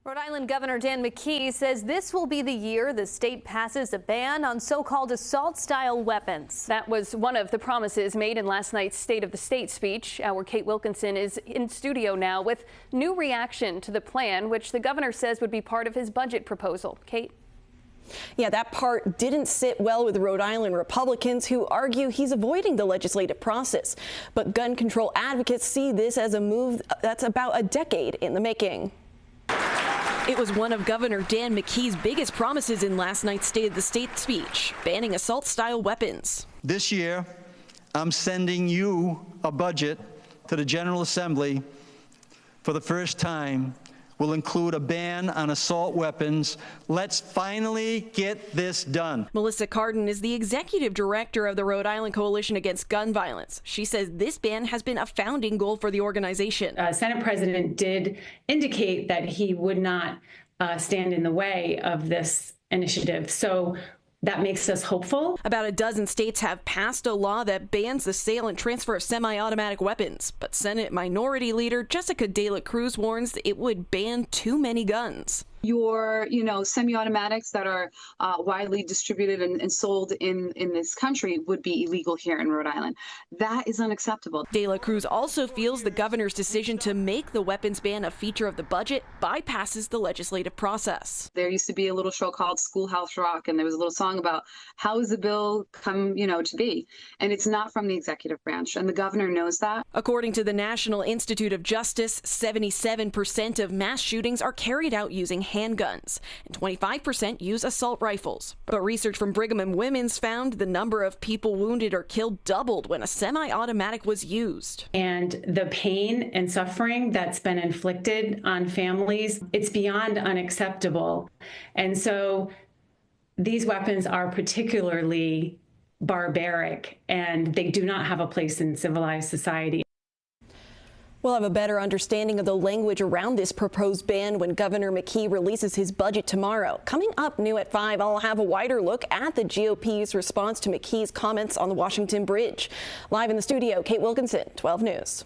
Rhode Island Governor Dan McKee's says this will be the year the state passes a ban on so-called assault-style weapons. That was one of the promises made in last night's State of the State speech. Our Kate Wilkinson is in studio now with new reaction to the plan, which the governor says would be part of his budget proposal. Kate? Yeah, that part didn't sit well with Rhode Island Republicans who argue he's avoiding the legislative process. But gun control advocates see this as a move that's about a decade in the making. It was one of Governor Dan McKee's biggest promises in last night's State of the State speech, banning assault-style weapons. This year, I'm sending you a budget to the General Assembly for the first time. Will include a ban on assault weapons. Let's finally get this done. Melissa Cardin is the executive director of the Rhode Island Coalition Against Gun Violence. She says this ban has been a founding goal for the organization. Senate President did indicate that he would not stand in the way of this initiative. So that makes us hopeful. About a dozen states have passed a law that bans the sale and transfer of semi-automatic weapons. But Senate Minority Leader Jessica De La Cruz warns it would ban too many guns. Your, semi-automatics that are widely distributed and sold in this country would be illegal here in Rhode Island. That is unacceptable. De La Cruz also feels the governor's decision to make the weapons ban a feature of the budget bypasses the legislative process. There used to be a little show called Schoolhouse Rock, and there was a little song about how is the bill come, to be. And it's not from the executive branch, and the governor knows that. According to the National Institute of Justice, 77% of mass shootings are carried out using handguns, and 25% use assault rifles. But research from Brigham and Women's found the number of people wounded or killed doubled when a semi-automatic was used. And the pain and suffering that's been inflicted on families, it's beyond unacceptable. And so these weapons are particularly barbaric, and they do not have a place in civilized society. We'll have a better understanding of the language around this proposed ban when Governor McKee releases his budget tomorrow. Coming up new at 5, I'll have a wider look at the GOP's response to McKee's comments on the Washington Bridge. Live in the studio, Kate Wilkinson, 12 News.